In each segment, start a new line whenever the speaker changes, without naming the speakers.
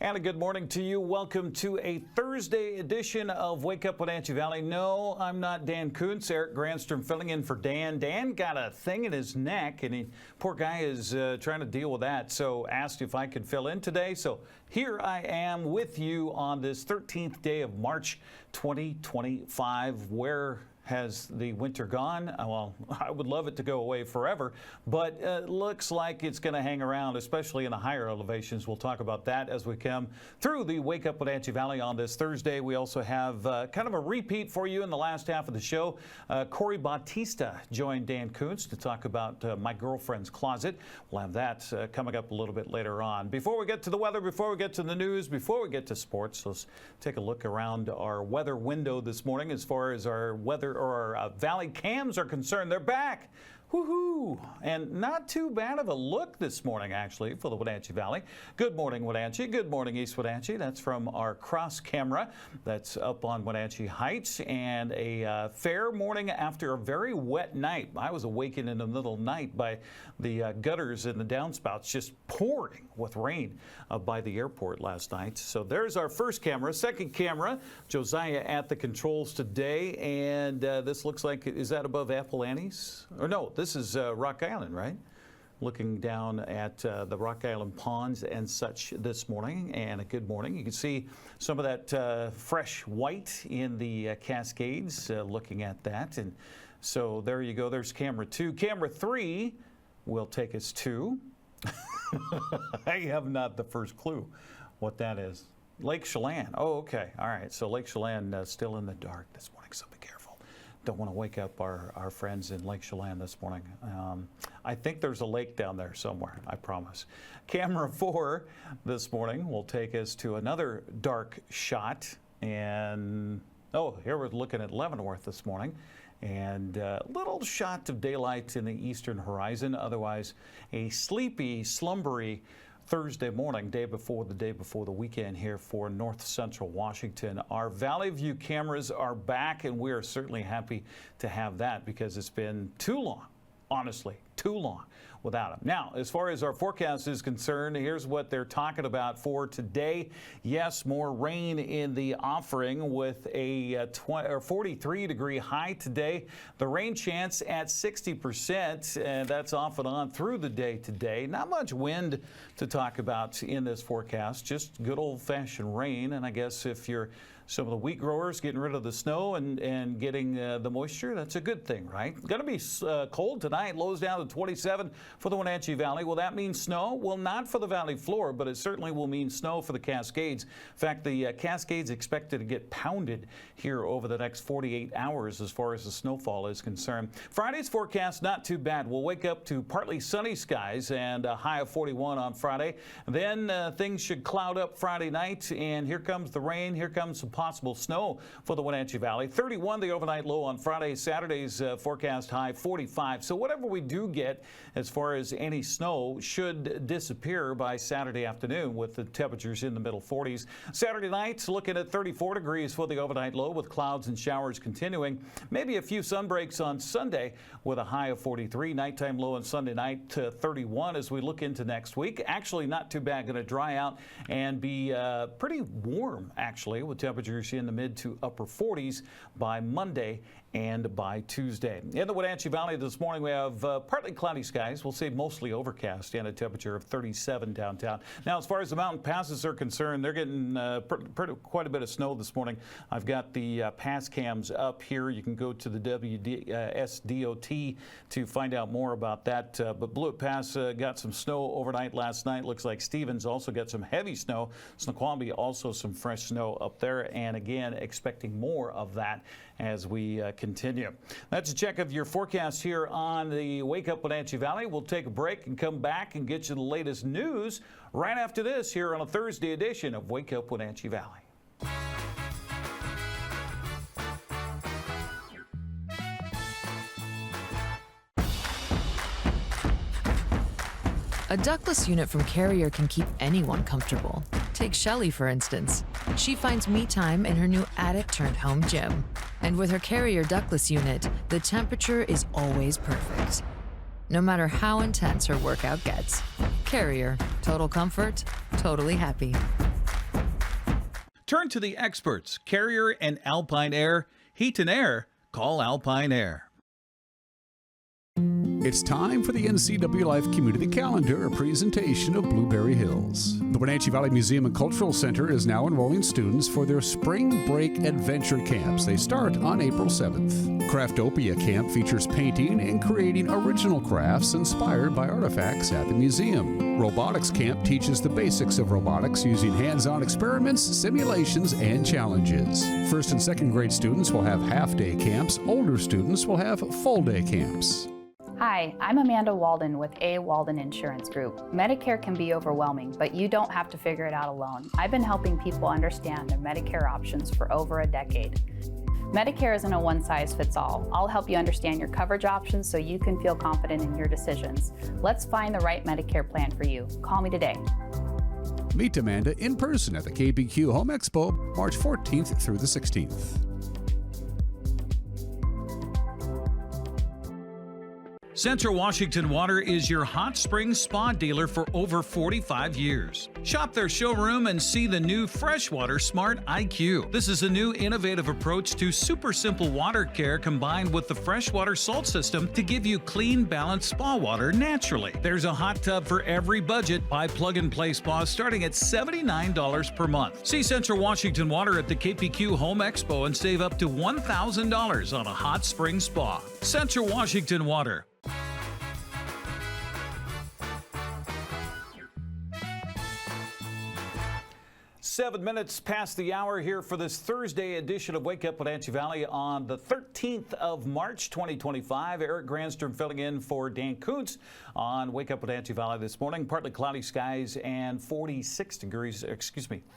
And a good morning to you. Welcome to a Thursday edition of Wake Up Wenatchee Valley. No, I'm not Dan Kuntz. Eric Granstrom filling in for Dan. Dan got a thing in his neck, and poor guy is trying to deal with that. So asked if I could fill in today. So here I am with you on this 13th day of March 2025. Where has the winter gone? Well, I would love it to go away forever, but it looks like it's going to hang around, especially in the higher elevations. We'll talk about that as we come through the Wake Up Wenatchee Valley on this Thursday. We also have kind of a repeat for you in the last half of the show. Corey Bautista joined Dan Kuntz to talk about My Girlfriend's Closet. We'll have that coming up a little bit later on. Before we get to the weather, before we get to the news, before we get to sports, let's take a look around our weather window this morning as far as our weather or our valley cams are concerned. They're back. Woohoo! And not too bad of a look this morning, actually, for the Wenatchee Valley. Good morning, Wenatchee. Good morning, East Wenatchee. That's from our cross camera that's up on Wenatchee Heights. And a fair morning after a very wet night. I was awakened in the middle of the night by the gutters and the downspouts just pouring with rain by the airport last night. So there's our first camera. Second camera, Josiah at the controls today. And this looks like, is that above Apple Annie's? Or no, this is Rock Island, right? Looking down at the Rock Island ponds and such this morning, and a good morning. You can see some of that fresh white in the Cascades, looking at that. And so there you go. There's camera 2. Camera 3 will take us to, I have not the first clue what that is. Lake Chelan. Oh, okay. All right. So Lake Chelan still in the dark this morning, so be careful. Don't want to wake up our friends in Lake Chelan this morning. I think there's a lake down there somewhere, I promise. Camera 4 this morning will take us to another dark shot. And, oh, here we're looking at Leavenworth this morning. And a little shot of daylight in the eastern horizon. Otherwise, a sleepy, slumbery Thursday morning, day before the weekend here for north central Washington. Our Valley View cameras are back, and we are certainly happy to have that because it's been too long, honestly, too long without them. Now, as far as our forecast is concerned, here's what they're talking about for today. Yes, more rain in the offering with a 43-degree high today. The rain chance at 60%, and that's off and on through the day today. Not much wind to talk about in this forecast, just good old-fashioned rain. And I guess if you're some of the wheat growers getting rid of the snow and getting the moisture, that's a good thing, right? Going to be cold tonight, lows down to 27 for the Wenatchee Valley. Will that mean snow? Well, not for the valley floor, but it certainly will mean snow for the Cascades. In fact, the Cascades expected to get pounded here over the next 48 hours as far as the snowfall is concerned. Friday's forecast, not too bad. We'll wake up to partly sunny skies and a high of 41 on Friday. Then things should cloud up Friday night, and here comes the rain. Here comes some possible snow for the Wenatchee Valley. 31 the overnight low on Friday. Saturday's forecast high 45. So whatever we do get as far as any snow should disappear by Saturday afternoon with the temperatures in the middle 40s. Saturday night looking at 34 degrees for the overnight low with clouds and showers continuing. Maybe a few sunbreaks on Sunday with a high of 43. Nighttime low on Sunday night to 31 as we look into next week. Actually not too bad. Going to dry out and be pretty warm actually with temperatures in the mid to upper 40s by Monday and by Tuesday. In the Wenatchee Valley this morning, we have partly cloudy skies. We'll say mostly overcast and a temperature of 37 downtown. Now, as far as the mountain passes are concerned, they're getting quite a bit of snow this morning. I've got the pass cams up here. You can go to the WSDOT to find out more about that. But Blewett Pass got some snow overnight last night. Looks like Stevens also got some heavy snow. Snoqualmie also some fresh snow up there. And again, expecting more of that as we continue. That's a check of your forecast here on the Wake Up Wenatchee Valley. We'll take a break and come back and get you the latest news right after this here on a Thursday edition of Wake Up Wenatchee Valley.
A ductless unit from Carrier can keep anyone comfortable. Take Shelly, for instance. She finds me time in her new attic-turned-home gym. And with her Carrier ductless unit, the temperature is always perfect. No matter how intense her workout gets. Carrier. Total comfort, totally happy.
Turn to the experts, Carrier and Alpine Air. Heat and air, call Alpine Air.
It's time for the NCWLIFE Community Calendar, a presentation of Blueberry Hills. The Wenatchee Valley Museum and Cultural Center is now enrolling students for their Spring Break Adventure Camps. They start on April 7th. Craftopia Camp features painting and creating original crafts inspired by artifacts at the museum. Robotics Camp teaches the basics of robotics using hands-on experiments, simulations, and challenges. First and second grade students will have half-day camps. Older students will have full-day camps.
Hi, I'm Amanda Walden with A. Walden Insurance Group. Medicare can be overwhelming, but you don't have to figure it out alone. I've been helping people understand their Medicare options for over a decade. Medicare isn't a one-size-fits-all. I'll help you understand your coverage options so you can feel confident in your decisions. Let's find the right Medicare plan for you. Call me today.
Meet Amanda in person at the KBQ Home Expo, March 14th through the 16th.
Central Washington Water is your hot spring spa dealer for over 45 years. Shop their showroom and see the new Freshwater Smart IQ. This is a new innovative approach to super simple water care combined with the freshwater salt system to give you clean, balanced spa water naturally. There's a hot tub for every budget. Buy plug-and-play spas starting at $79 per month. See Central Washington Water at the KPQ Home Expo and save up to $1,000 on a hot spring spa. Central Washington Water. 7 minutes past the hour here for this Thursday edition of Wake Up Wenatchee Valley on the 13th of March 2025. Eric Granstrom filling in for Dan Kuntz on Wake Up Wenatchee Valley this morning. Partly cloudy skies and 36 degrees,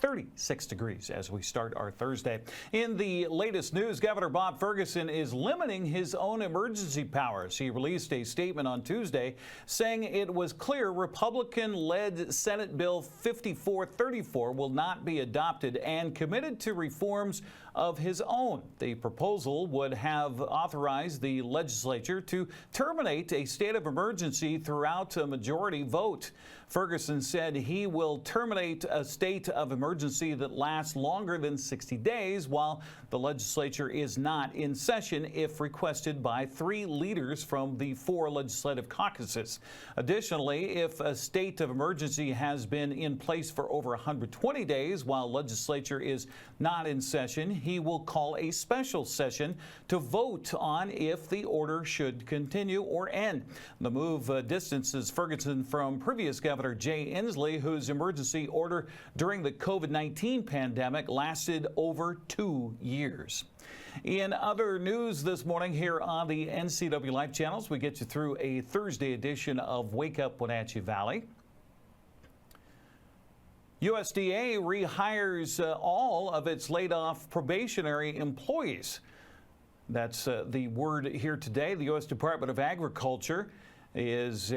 36 degrees as we start our Thursday. In the latest news, Governor Bob Ferguson is limiting his own emergency powers. He released a statement on Tuesday saying it was clear Republican-led Senate Bill 5434 will not be adopted and committed to reforms of his own. The proposal would have authorized the legislature to terminate a state of emergency throughout a majority vote. Ferguson said he will terminate a state of emergency that lasts longer than 60 days while the legislature is not in session if requested by 3 leaders from the 4 legislative caucuses. Additionally, if a state of emergency has been in place for over 120 days while legislature is not in session, he will call a special session to vote on if the order should continue or end. The move distances Ferguson from previous Governor Jay Inslee, whose emergency order during the COVID-19 pandemic lasted over 2 years. In other news this morning here on the NCWLIFE channels, we get you through a Thursday edition of Wake Up Wenatchee Valley. USDA rehires all of its laid-off probationary employees. That's the word here today. The U.S. Department of Agriculture is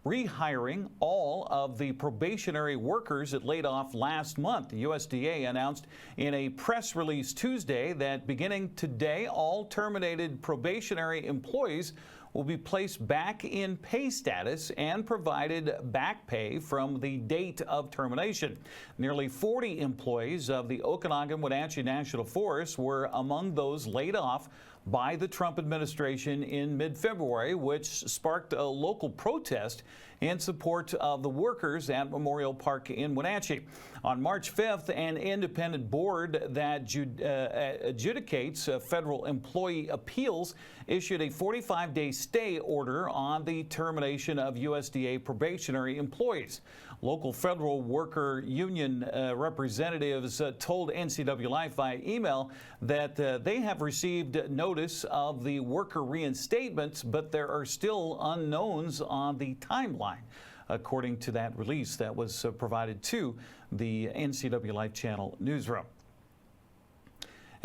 rehiring all of the probationary workers it laid off last month. The USDA announced in a press release Tuesday that beginning today, all terminated probationary employees will be placed back in pay status and provided back pay from the date of termination. Nearly 40 employees of the Okanagan-Wenatchee National Forest were among those laid off by the Trump administration in mid-February, which sparked a local protest in support of the workers at Memorial Park in Wenatchee. On March 5th, an independent board that adjudicates federal employee appeals issued a 45-day stay order on the termination of USDA probationary employees. Local federal worker union representatives told NCWLIFE via email that they have received notice of the worker reinstatements, but there are still unknowns on the timeline, according to that release that was provided to the NCWLIFE channel newsroom.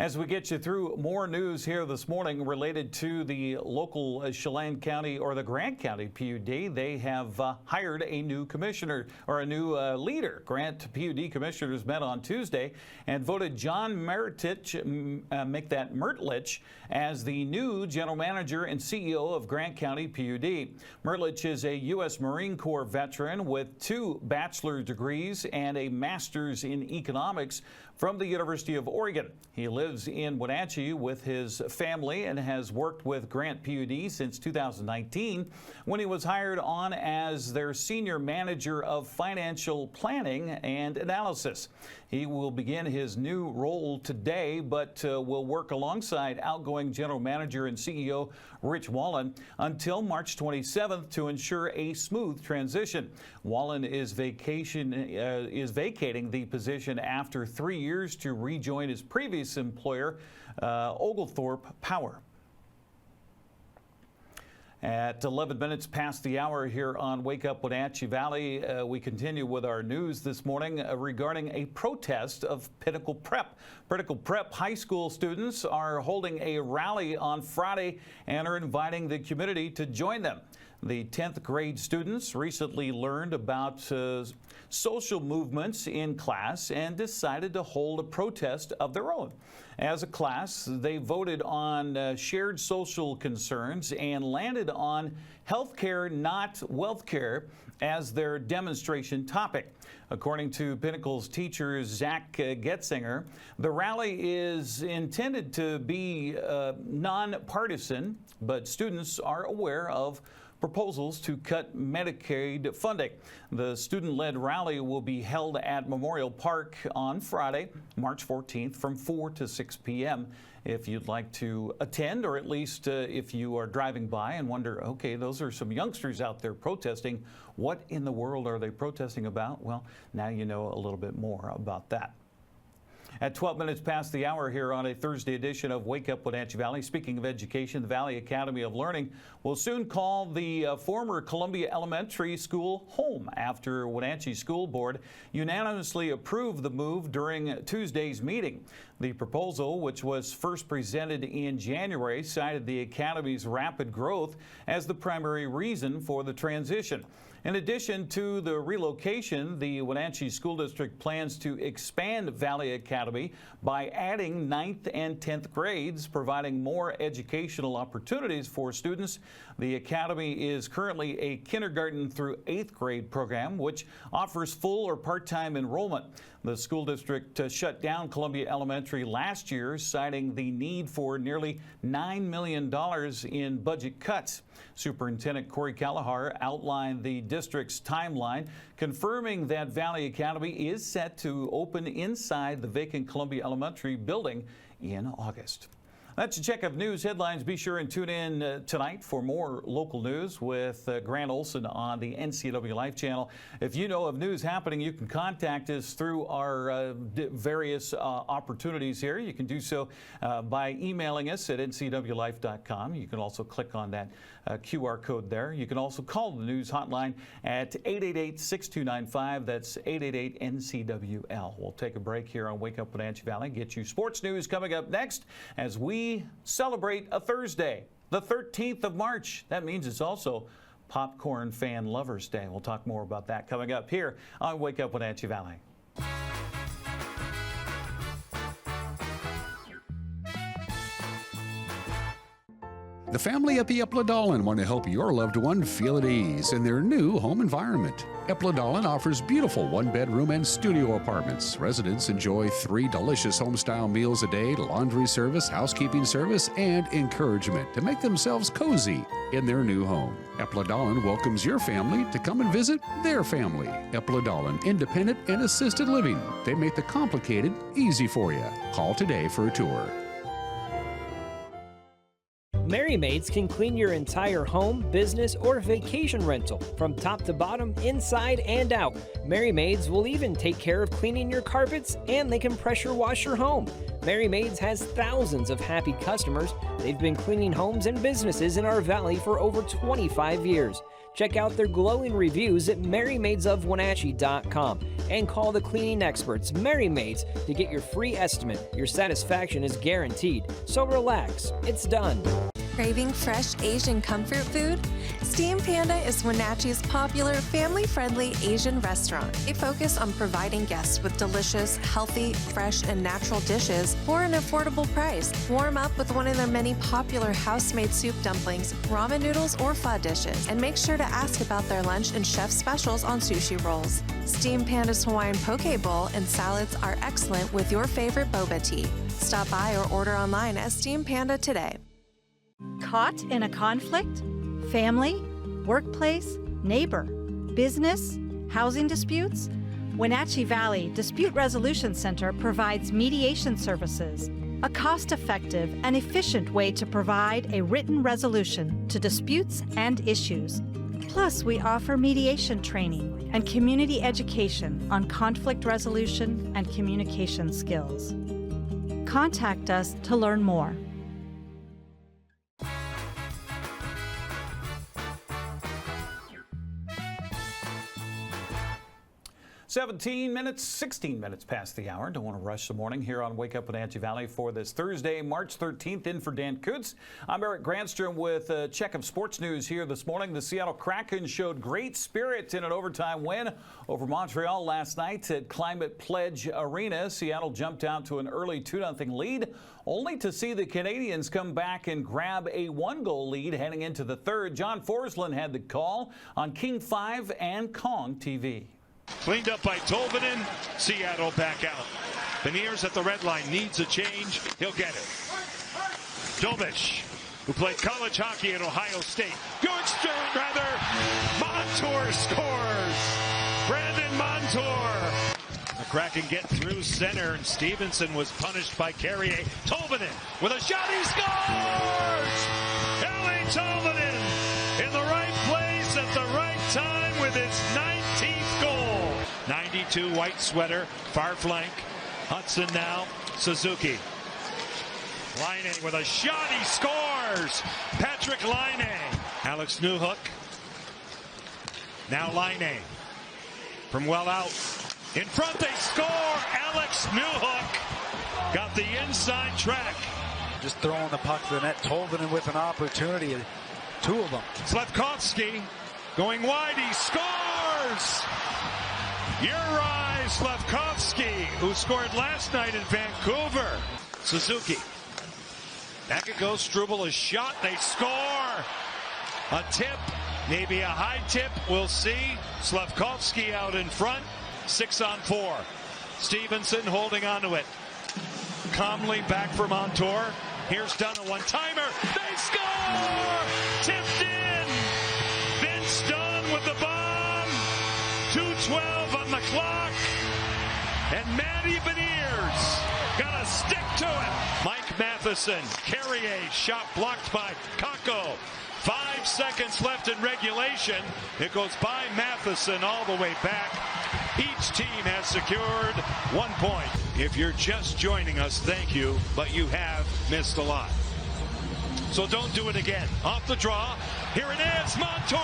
As we get you through more news here this morning related to the local Chelan County or the Grant County PUD, they have hired a new commissioner or a new leader. Grant PUD commissioners met on Tuesday and voted John Mertlich as the new general manager and CEO of Grant County PUD. Mertlich is a U.S. Marine Corps veteran with 2 bachelor degrees and a master's in economics from the University of Oregon. He lives in Wenatchee with his family and has worked with Grant PUD since 2019 when he was hired on as their senior manager of financial planning and analysis. He will begin his new role today, but will work alongside outgoing general manager and CEO Rich Wallen until March 27th to ensure a smooth transition. Wallen is vacating the position after 3 years to rejoin his previous employer, Oglethorpe Power. At 11 minutes past the hour here on Wake Up Wenatchee Valley, we continue with our news this morning regarding a protest of Pinnacle Prep. Pinnacle Prep high school students are holding a rally on Friday and are inviting the community to join them. The 10th grade students recently learned about social movements in class and decided to hold a protest of their own. As a class, they voted on shared social concerns and landed on healthcare, not wealthcare, as their demonstration topic. According to Pinnacle's teacher, Zach Getzinger, the rally is intended to be nonpartisan, but students are aware of proposals to cut Medicaid funding. The student-led rally will be held at Memorial Park on Friday, March 14th from 4 to 6 p.m. If you'd like to attend, or at least if you are driving by and wonder, okay, those are some youngsters out there protesting. What in the world are they protesting about? Well, now you know a little bit more about that. At 12 minutes past the hour here on a Thursday edition of Wake Up Wenatchee Valley. Speaking of education, the Valley Academy of Learning will soon call the former Columbia Elementary School home after Wenatchee School Board unanimously approved the move during Tuesday's meeting. The proposal, which was first presented in January, cited the Academy's rapid growth as the primary reason for the transition. In addition to the relocation, the Wenatchee School District plans to expand Valley Academy by adding 9th and 10th grades, providing more educational opportunities for students. The Academy is currently a kindergarten through 8th grade program, which offers full or part-time enrollment. The school district shut down Columbia Elementary last year, citing the need for nearly $9 million in budget cuts. Superintendent Corey Callahar outlined the district's timeline, confirming that Valley Academy is set to open inside the vacant Columbia Elementary building in August. That's a check of news headlines. Be sure and tune in tonight for more local news with Grant Olson on the NCWLIFE channel. If you know of news happening, you can contact us through our various opportunities here. You can do so by emailing us at ncwlife.com. You can also click on that QR code there. You can also call the news hotline at 888-6295. That's 888-NCWL. We'll take a break here on Wake Up Wenatchee Valley. Get you sports news coming up next as we celebrate a Thursday, the 13th of March. That means it's also Popcorn Fan Lovers Day. We'll talk more about that coming up here on Wake Up Wenatchee Valley.
The family at the Epladolin want to help your loved one feel at ease in their new home environment. Epladolin offers beautiful one-bedroom and studio apartments. Residents enjoy 3 delicious home-style meals a day, laundry service, housekeeping service, and encouragement to make themselves cozy in their new home. Epladolin welcomes your family to come and visit their family. Epladolin, independent and assisted living. They make the complicated easy for you. Call today for a tour.
Merry Maids can clean your entire home, business, or vacation rental from top to bottom, inside and out. Merry Maids will even take care of cleaning your carpets, and they can pressure wash your home. Merry Maids has thousands of happy customers. They've been cleaning homes and businesses in our valley for over 25 years. Check out their glowing reviews at MaryMaidsOfWenatchee.com and call the cleaning experts, Mary Maids, to get your free estimate. Your satisfaction is guaranteed. So relax, it's done.
Craving fresh Asian comfort food? Steam Panda is Wenatchee's popular, family-friendly Asian restaurant. They focus on providing guests with delicious, healthy, fresh, and natural dishes for an affordable price. Warm up with one of their many popular house-made soup dumplings, ramen noodles, or pho dishes. And make sure to ask about their lunch and chef specials on sushi rolls. Steam Panda's Hawaiian poke bowl and salads are excellent with your favorite boba tea. Stop by or order online at Steam Panda today.
Caught in a conflict? Family? Workplace? Neighbor? Business? Housing disputes? Wenatchee Valley Dispute Resolution Center provides mediation services, a cost-effective and efficient way to provide a written resolution to disputes and issues. Plus, we offer mediation training and community education on conflict resolution and communication skills. Contact us to learn more.
16 minutes past the hour. Don't want to rush the morning here on Wake Up Wenatchee Valley for this Thursday, March 13th. In for Dan Kuntz, I'm Eric Granstrom with a check of sports news here this morning. The Seattle Kraken showed great spirit in an overtime win over Montreal last night at Climate Pledge Arena. Seattle jumped out to an early 2-0 lead, only to see the Canadians come back and grab a 1-goal lead heading into the third. John Forsland had the call on King 5 and Kong TV.
Cleaned up by Tolvanen. Seattle back out. Beniers at the red line needs a change. He'll get it. Dobish, who played college hockey at Ohio State. Montour scores. Brandon Montour. The Kraken get through center, and Stevenson was punished by Carrier. Tolvanen with a shot. He scores! Ellie Tolvanen in the right place at the right time with his 19th goal. 92 white sweater, far flank. Hudson now, Suzuki. Laine with a shot, he scores! Patrick Laine. Alex Newhook. Now Laine. From well out. In front they score! Alex Newhook got the inside track.
Just throwing the puck to the net. Tolvanen with an opportunity. Two of them.
Slavkovsky going wide, he scores! Juraj Slavkovsky, who scored last night in Vancouver. Suzuki. Back it goes, Struble, a shot, they score! A tip, maybe a high tip, we'll see. Slavkovsky out in front, 6-on-4. Stevenson holding onto it. Calmly back for Montour. Here's Dunn, a one-timer, they score! Tipped in! Vince Dunn with the bomb! 2:12 on the clock, and Matty Beniers got to stick to it. Mike Matheson, Carrier, shot blocked by Kakko. 5 seconds left in regulation. It goes by Matheson all the way back. Each team has secured 1 point. If you're just joining us, thank you, but you have missed a lot. So don't do it again. Off the draw. Here it is. Montour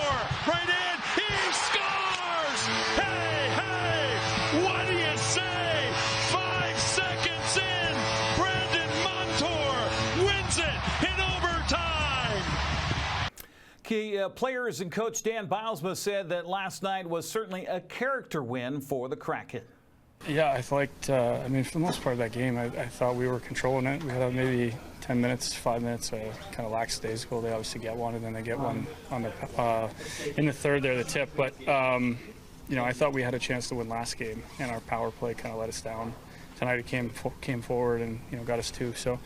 right in. He scores! Hey, hey! What do you say? 5 seconds in. Brandon Montour wins it in overtime.
Key players and coach Dan Bilesma said that last night was certainly a character win for the Kraken.
Yeah, I liked, I mean, for the most part of that game, I thought we were controlling it. We had maybe 10 minutes, 5 minutes, kind of lackadaisical. They obviously get one, and then they get one on the in the third there, the tip. But, you know, I thought we had a chance to win last game, and our power play kind of let us down. Tonight it came forward and, you know, got us two. So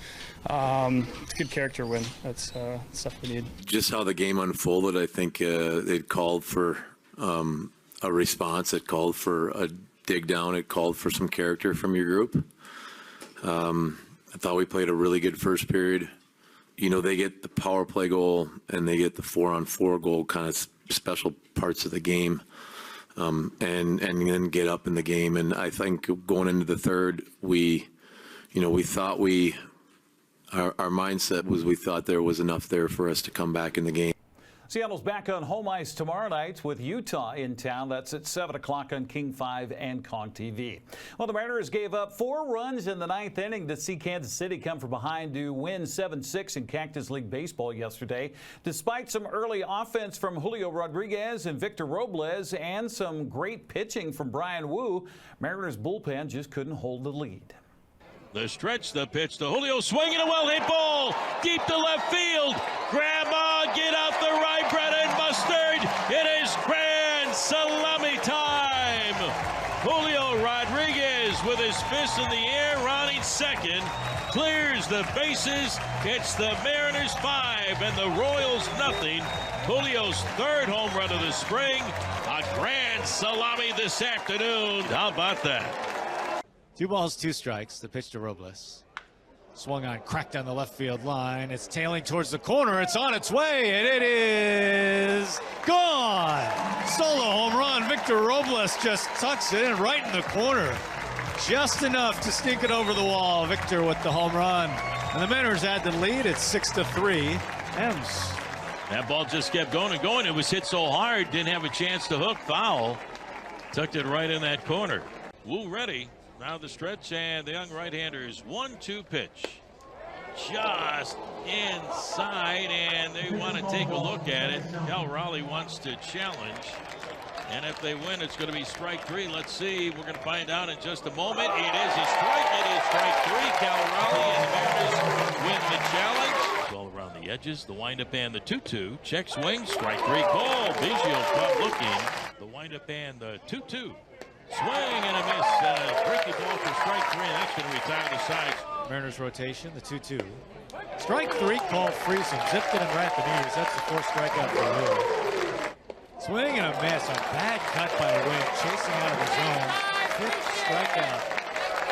it's a good character win. That's stuff we need.
Just how the game unfolded, I think it called for a response. It called for a dig down. It called for some character from your group. I thought we played a really good first period. You know, they get the power play goal and they get the 4-on-4 goal, kind of special parts of the game, and then get up in the game. And I think going into the third, we thought our mindset was we thought there was enough there for us to come back in the game.
Seattle's back on home ice tomorrow night with Utah in town. That's at 7 o'clock on King 5 and Kong TV. Well, the Mariners gave up 4 runs in the 9th inning to see Kansas City come from behind to win 7-6 in Cactus League Baseball yesterday. Despite some early offense from Julio Rodriguez and Victor Robles and some great pitching from Brian Wu, Mariners bullpen just couldn't hold the lead.
The stretch, the pitch to Julio, swinging a well-hit ball deep to left field. Grandma, get out the rye bread and mustard. It is grand salami time. Julio Rodriguez with his fist in the air, rounding second, clears the bases. It's the Mariners 5 and the Royals nothing. Julio's 3rd home run of the spring. A grand salami this afternoon. How about that?
2 balls, 2 strikes. The pitch to Robles. Swung on, cracked down the left field line. It's tailing towards the corner. It's on its way, and it is gone. Solo home run. Victor Robles just tucks it in right in the corner. Just enough to sneak it over the wall. Victor with the home run. And the Mariners add the lead. It's 6-3. Ems.
That ball just kept going and going. It was hit so hard, didn't have a chance to hook. Foul. Tucked it right in that corner. Wu ready. Now the stretch, and the young right-hander's 1-2 pitch. Just inside, and they want to take a look at it. Cal Raleigh wants to challenge. And if they win, it's going to be strike 3. Let's see. We're going to find out in just a moment. It is a strike. It is strike 3. Cal Raleigh and the Mariners win the challenge. All around the edges. The windup and the 2-2. Check swing. Strike 3 call. Biggio caught looking. The windup and the 2-2. Swing and a miss. Breaking ball for strike 3. And that's going to retire the sides.
Mariners rotation. The 2-2. Strike 3 called Friesen. Zipped it and right at the knees. That's the 4th strikeout for Lou. Swing and a miss. A bad cut by Wynn, chasing out of the zone. 5th strikeout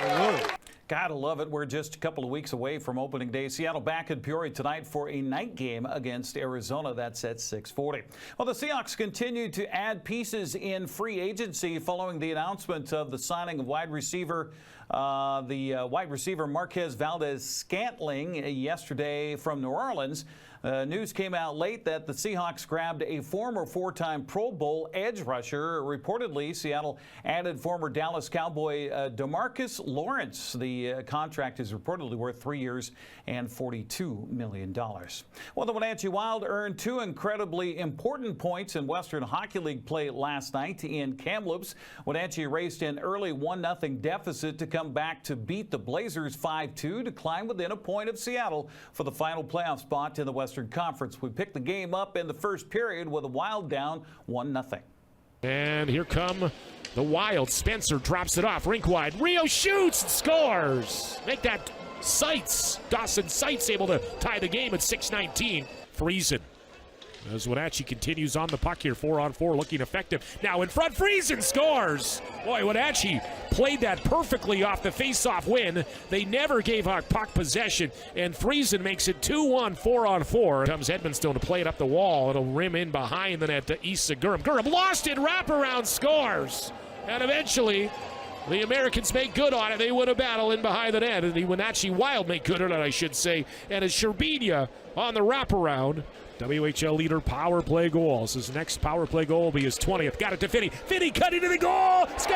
for Lou.
Gotta love it. We're just a couple of weeks away from opening day. Seattle back in Peoria tonight for a night game against Arizona. That's at 6:40. Well, the Seahawks continue to add pieces in free agency following the announcement of the signing of wide receiver Marquez Valdez-Scantling yesterday from New Orleans. News came out late that the Seahawks grabbed a former 4-time Pro Bowl edge rusher. Reportedly, Seattle added former Dallas Cowboy DeMarcus Lawrence. The contract is reportedly worth 3 years and $42 million. Well, the Wenatchee Wild earned 2 incredibly important points in Western Hockey League play last night in Kamloops. Wenatchee raced an early 1-0 deficit to come back to beat the Blazers 5-2 to climb within a point of Seattle for the final playoff spot in the Western Conference. We picked the game up in the first period with the Wild down 1-0.
And here come the Wild. Spencer drops it off rink wide. Rio shoots and scores. Make that Seitz. Dawson Seitz able to tie the game at 6:19. Friesen. As Wenatchee continues on the puck here, 4-on-4, looking effective. Now in front, Friesen scores. Boy, Wenatchee played that perfectly off the face-off win. They never gave out puck possession, and Friesen makes it 2-1, 4-on-4. Comes Edmonstone to play it up the wall. It'll rim in behind the net to Issa Gurham. Gurham lost it, wraparound, scores. And eventually, the Americans make good on it. They win a battle in behind the net. And the Wenatchee Wild make good on it, I should say. And it's Sherbina on the wraparound. WHL leader power play goals. His next power play goal will be his 20th. Got it to Finney. Finney cut into the goal. Scores!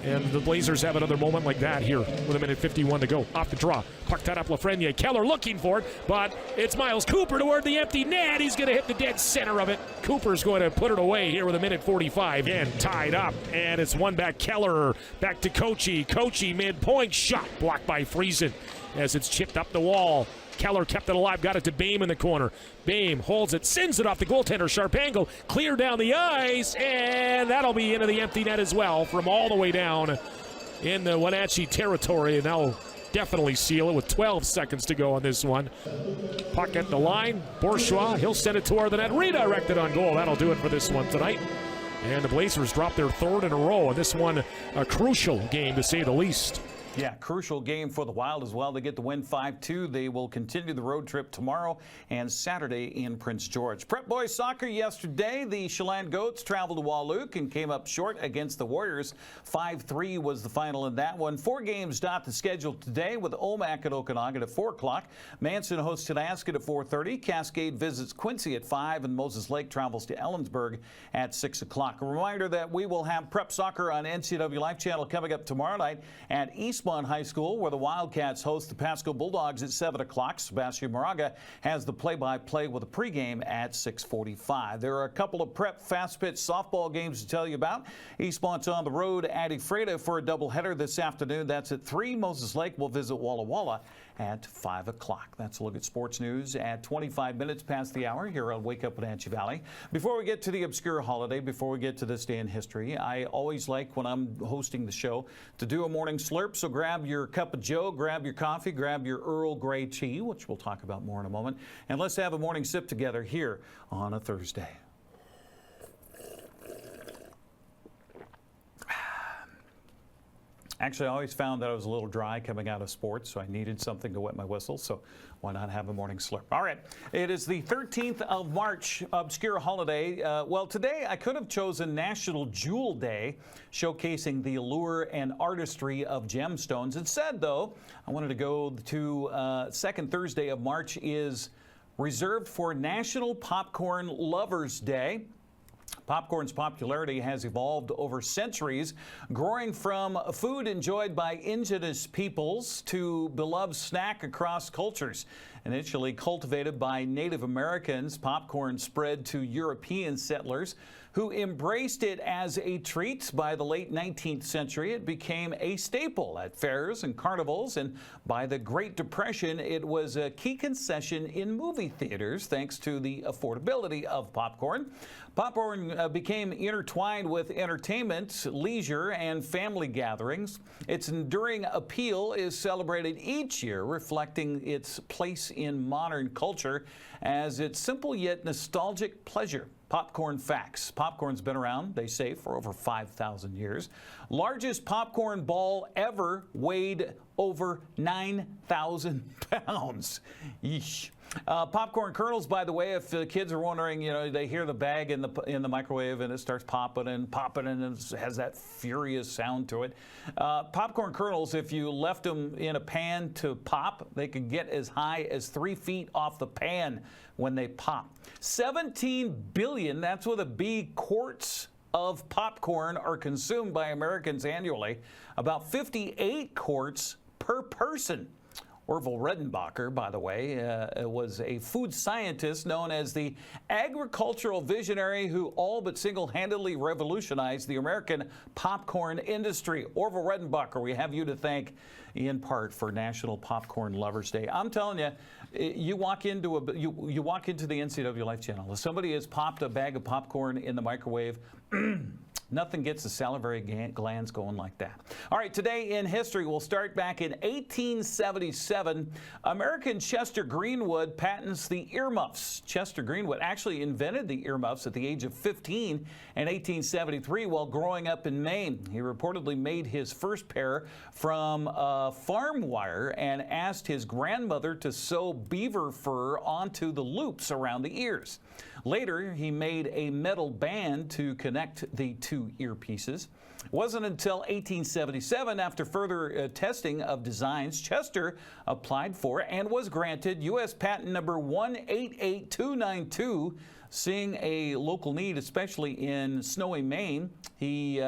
And the Blazers have another moment like that here with 1:51 to go. Off the draw. Puck tied up Lafreniere. Keller looking for it, but it's Miles Cooper toward the empty net. He's going to hit the dead center of it. Cooper's going to put it away here with 1:45. Again, tied up, and it's one back. Keller back to Kochi. Kochi midpoint shot blocked by Friesen as it's chipped up the wall. Keller kept it alive, got it to Boehm in the corner. Boehm holds it, sends it off the goaltender. Sharp angle, clear down the ice, and that'll be into the empty net as well from all the way down in the Wenatchee territory. And now definitely seal it with 12 seconds to go on this one. Puck at the line. Bourgeois, he'll send it toward the net. Redirected on goal. That'll do it for this one tonight. And the Blazers drop their 3rd in a row. And this one, a crucial game to say the least.
Yeah, crucial game for the Wild as well. They get the win 5-2. They will continue the road trip tomorrow and Saturday in Prince George. Prep boys soccer yesterday. The Chelan Goats traveled to Wahluke and came up short against the Warriors. 5-3 was the final in that one. 4 games dot the schedule today with Omak at Okanagan at 4 o'clock. Manson hosts Tonasket at 4:30. Cascade visits Quincy at 5, and Moses Lake travels to Ellensburg at 6 o'clock. A reminder that we will have prep soccer on NCW Life channel coming up tomorrow night at Eastmont High School, where the Wildcats host the Pasco Bulldogs at 7 o'clock. Sebastian Moraga has the play-by-play with a pregame at 6:45. There are a couple of prep fast-pitch softball games to tell you about. Eastmont's on the road at Ephrata for a doubleheader this afternoon. That's at 3. Moses Lake will visit Walla Walla at 5 o'clock. That's a look at sports news at 25 minutes past the hour here on Wake Up Wenatchee Valley. Before we get to the obscure holiday, before we get to this day in history, I always like when I'm hosting the show to do a morning slurp. So grab your cup of joe, grab your coffee, grab your Earl Grey tea, which we'll talk about more in a moment, and let's have a morning sip together here on a Thursday. Actually, I always found that I was a little dry coming out of sports, so I needed something to wet my whistle, so why not have a morning slurp? All right, it is the 13th of March, obscure holiday. Well, today I could have chosen National Jewel Day, showcasing the allure and artistry of gemstones. Instead, though, I wanted to go to second Thursday of March is reserved for National Popcorn Lovers Day. Popcorn's popularity has evolved over centuries, growing from food enjoyed by indigenous peoples to beloved snack across cultures. Initially cultivated by Native Americans, popcorn spread to European settlers who embraced it as a treat. By the late 19th century, it became a staple at fairs and carnivals, and by the Great Depression, it was a key concession in movie theaters thanks to the affordability of popcorn. Popcorn became intertwined with entertainment, leisure, and family gatherings. Its enduring appeal is celebrated each year, reflecting its place in modern culture as its simple yet nostalgic pleasure. Popcorn facts. Popcorn's been around, they say, for over 5,000 years. Largest popcorn ball ever weighed over 9,000 pounds. Yeesh. Popcorn kernels, by the way, if the kids are wondering, you know, they hear the bag in the microwave and it starts popping and it has that furious sound to it. Popcorn kernels, if you left them in a pan to pop, they could get as high as 3 feet off the pan when they pop. 17 billion, that's with a B, quarts of popcorn are consumed by Americans annually, about 58 quarts per person. Orville Redenbacher, by the way, was a food scientist known as the agricultural visionary who all but single-handedly revolutionized the American popcorn industry. Orville Redenbacher, we have you to thank in part for National Popcorn Lovers Day. I'm telling you, you walk into the NCW Life channel. If somebody has popped a bag of popcorn in the microwave, nothing gets the salivary glands going like that. All right, today in history, we'll start back in 1877. American Chester Greenwood patents the earmuffs. Chester Greenwood actually invented the earmuffs at the age of 15 in 1873 while growing up in Maine. He reportedly made his first pair from farm wire and asked his grandmother to sew beaver fur onto the loops around the ears. Later, he made a metal band to connect the two earpieces. It wasn't until 1877, after further testing of designs, Chester applied for and was granted U.S. patent number 188292. Seeing a local need, especially in snowy Maine, he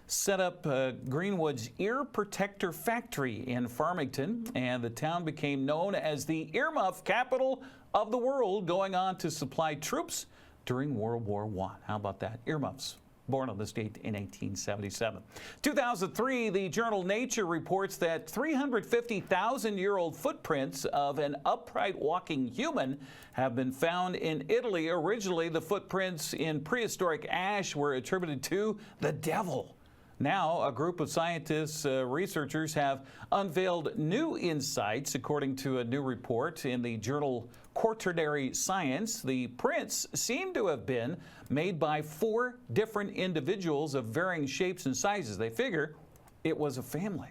set up Greenwood's Ear Protector Factory in Farmington, and the town became known as the earmuff capital of the world, going on to supply troops during World War I. How about that? Earmuffs. Born on this date in 1877. 2003, the journal Nature reports that 350,000-year-old footprints of an upright walking human have been found in Italy. Originally, the footprints in prehistoric ash were attributed to the devil. Now, a group of scientists, researchers have unveiled new insights. According to a new report in the journal Quaternary Science, the prints seem to have been made by 4 different individuals of varying shapes and sizes. They figure it was a family.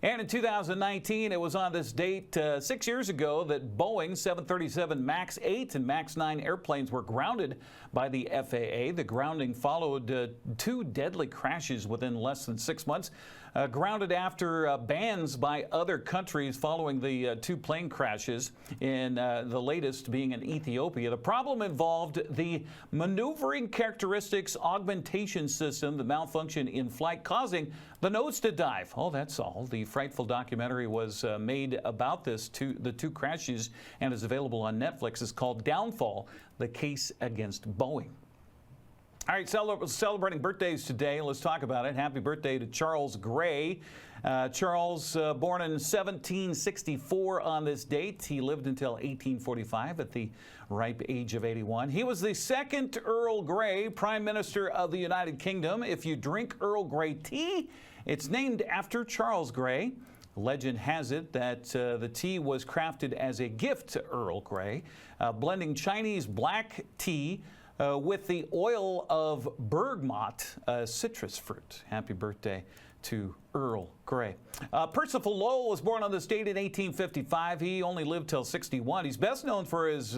And in 2019, it was on this date 6 years ago that Boeing 737 MAX 8 and MAX 9 airplanes were grounded by the FAA. The grounding followed 2 deadly crashes within less than 6 months. Grounded after bans by other countries following the 2 plane crashes, in the latest being in Ethiopia. The problem involved the maneuvering characteristics augmentation system, the malfunction in flight, causing the nose to dive. Oh, that's all. The frightful documentary was made about the 2 crashes and is available on Netflix. It's called Downfall: The Case Against Boeing. All right, celebrating birthdays today. Let's talk about it. Happy birthday to Charles Gray. Charles, born in 1764 on this date. He lived until 1845 at the ripe age of 81. He was the second Earl Grey, Prime Minister of the United Kingdom. If you drink Earl Grey tea, it's named after Charles Gray. Legend has it that the tea was crafted as a gift to Earl Grey, blending Chinese black tea with the oil of bergamot, citrus fruit. Happy birthday to Earl Grey. Percival Lowell was born on this date in 1855. He only lived till 61. He's best known for his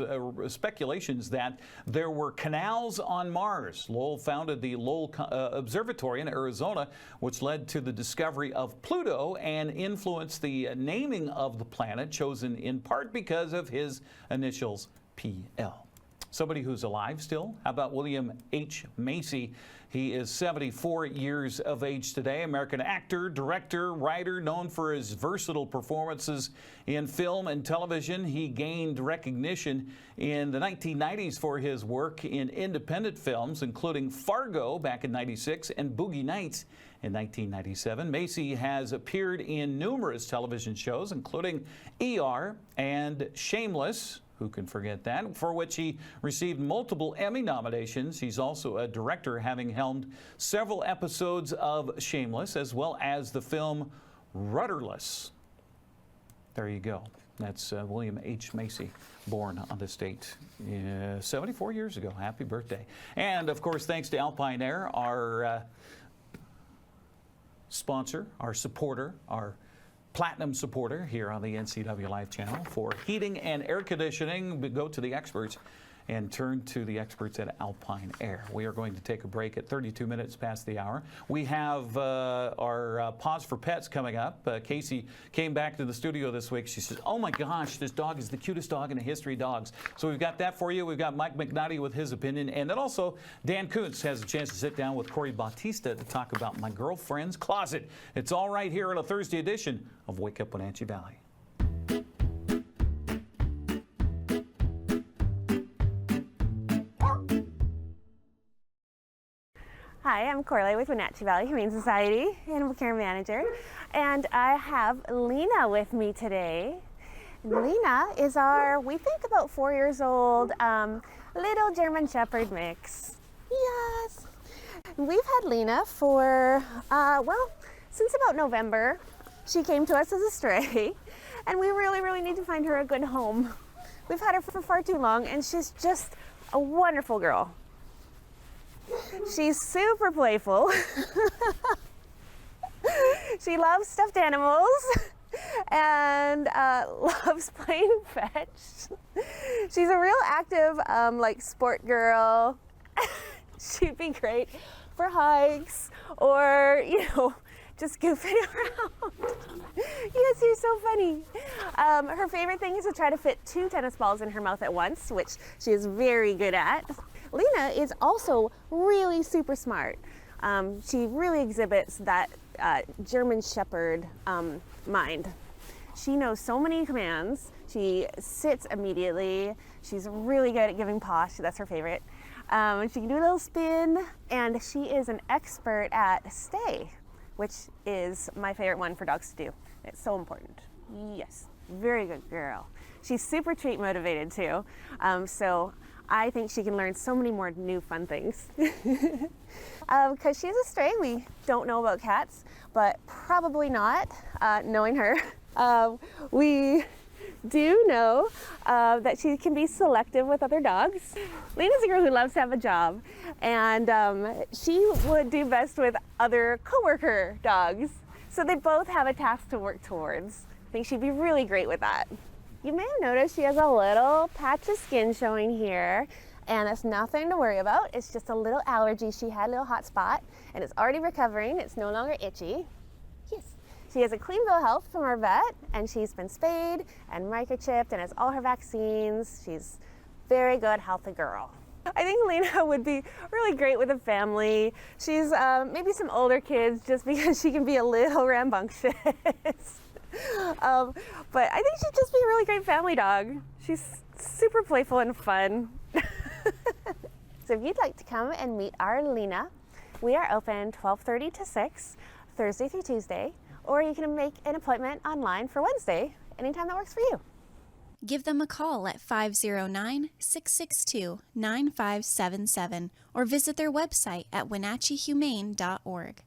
speculations that there were canals on Mars. Lowell founded the Lowell Observatory in Arizona, which led to the discovery of Pluto and influenced the naming of the planet, chosen in part because of his initials PL. Somebody who's alive still? How about William H. Macy? He is 74 years of age today. American actor, director, writer, known for his versatile performances in film and television. He gained recognition in the 1990s for his work in independent films, including Fargo back in '96 and Boogie Nights in 1997. Macy has appeared in numerous television shows, including ER and Shameless. Who can forget that? For which he received multiple Emmy nominations. He's also a director, having helmed several episodes of Shameless, as well as the film Rudderless. There you go. That's William H. Macy, born on this date 74 years ago. Happy birthday. And, of course, thanks to Alpine Air, our sponsor, our supporter, our platinum supporter here on the NCWLIFE channel. For heating and air conditioning, we go to the experts and turn to the experts at Alpine Air. We are going to take a break at 32 minutes past the hour. We have our Pause for Pets coming up. Casey came back to the studio this week. She says, oh my gosh, this dog is the cutest dog in the history of dogs. So we've got that for you. We've got Mike McNulty with his opinion. And then also Dan Kuntz has a chance to sit down with Corey Bautista to talk about My Girlfriend's Closet. It's all right here on a Thursday edition of Wake Up Wenatchee Valley.
Hi, I'm Corley with Wenatchee Valley Humane Society, Animal Care Manager, and I have Lena with me today. Lena is our, we think about 4 years old, little German Shepherd mix. Yes! We've had Lena for, well, since about November. She came to us as a stray, and we really need to find her a good home. We've had her for far too long, and she's just a wonderful girl. She's super playful. She loves stuffed animals and loves playing fetch. She's a real active, like sport girl. She'd be great for hikes or, you know, just goofing around. Yes, you're so funny. Her favorite thing is to try to fit 2 tennis balls in her mouth at once, which she is very good at. Lena is also really super smart. She really exhibits that German Shepherd mind. She knows so many commands. She sits immediately. She's really good at giving paw. That's her favorite. She can do a little spin, and she is an expert at stay, which is my favorite one for dogs to do. It's so important. Yes, very good girl. She's super treat motivated too. So I think she can learn so many more new fun things. Because she's a stray, we don't know about cats, but probably not, knowing her. We do know that she can be selective with other dogs. Lena's a girl who loves to have a job, and she would do best with other coworker dogs. So they both have a task to work towards. I think she'd be really great with that. You may have noticed she has a little patch of skin showing here, and it's nothing to worry about. It's just a little allergy. She had a little hot spot, and it's already recovering. It's no longer itchy. Yes. She has a clean bill of health from our vet, and she's been spayed and microchipped and has all her vaccines. She's a very good, healthy girl. I think Lena would be really great with a family. She's maybe some older kids just because she can be a little rambunctious. But I think she'd just be a really great family dog. She's super playful and fun. So if you'd like to come and meet our Lena, we are open 12:30 to 6, Thursday through Tuesday, or you can make an appointment online for Wednesday, anytime that works for you.
Give them a call at 509-662-9577 or visit their website at wenatcheehumane.org.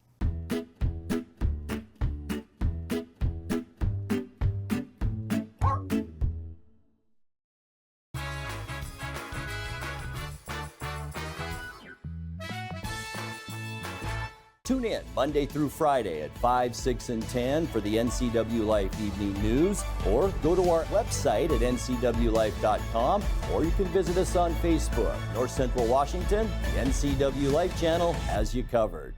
Tune in Monday through Friday at 5, 6, and 10 for the NCWLIFE Evening News, or go to our website at ncwlife.com, or you can visit us on Facebook. North Central Washington, the NCWLIFE channel has you covered.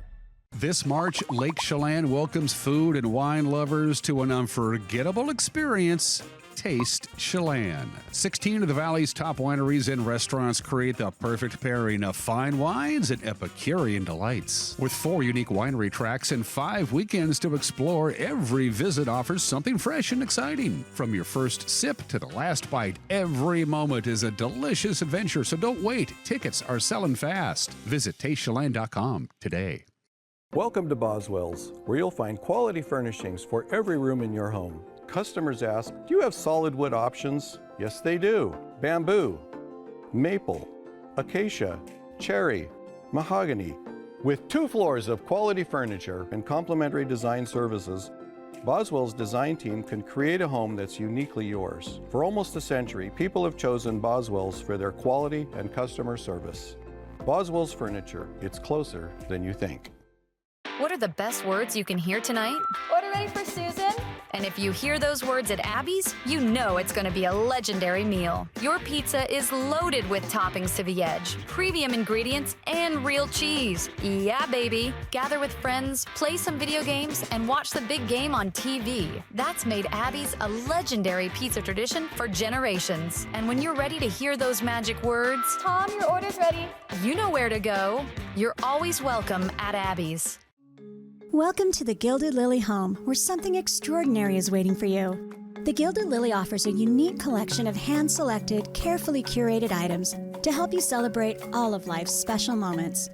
This March, Lake Chelan welcomes food and wine lovers to an unforgettable experience. Taste Chelan. 16 of the Valley's top wineries and restaurants create the perfect pairing of fine wines and Epicurean delights. With 4 unique winery tracks and 5 weekends to explore, every visit offers something fresh and exciting. From your first sip to the last bite, every moment is a delicious adventure, so don't wait. Tickets are selling fast. Visit tastechelan.com today.
Welcome to Boswell's, where you'll find quality furnishings for every room in your home. Customers ask, do you have solid wood options? Yes, they do. Bamboo, maple, acacia, cherry, mahogany. With 2 floors of quality furniture and complimentary design services, Boswell's design team can create a home that's uniquely yours. For almost a century, people have chosen Boswell's for their quality and customer service. Boswell's Furniture, it's closer than you think.
What are the best words you can hear tonight?
Order ready for Susan?
And if you hear those words at Abby's, you know it's going to be a legendary meal. Your pizza is loaded with toppings to the edge, premium ingredients, and real cheese. Yeah, baby. Gather with friends, play some video games, and watch the big game on TV. That's made Abby's a legendary pizza tradition for generations. And when you're ready to hear those magic words,
Tom, your order's ready.
You know where to go. You're always welcome at Abby's.
Welcome to the Gilded Lily home, where something extraordinary is waiting for you. The Gilded Lily offers a unique collection of hand-selected, carefully curated items to help you celebrate all of life's special moments.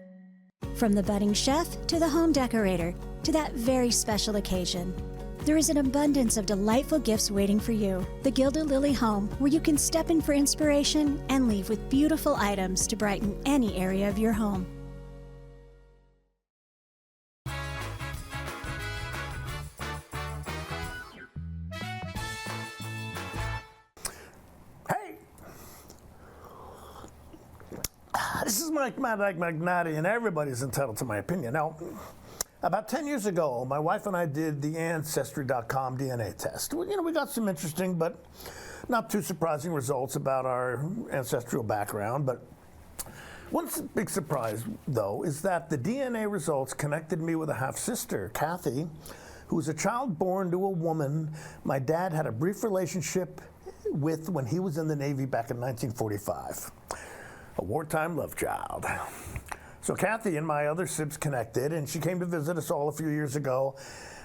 From the budding chef to the home decorator to that very special occasion, there is an abundance of delightful gifts waiting for you. The Gilded Lily home, where you can step in for inspiration and leave with beautiful items to brighten any area of your home.
This is Mike Magnati, and everybody's entitled to my opinion. Now, about 10 years ago, my wife and I did the Ancestry.com DNA test. We got some interesting but not too surprising results about our ancestral background. But one big surprise, though, is that the DNA results connected me with a half-sister, Kathy, who was a child born to a woman my dad had a brief relationship with when he was in the Navy back in 1945. A wartime love child. So Kathy and my other sibs connected, and she came to visit us all a few years ago.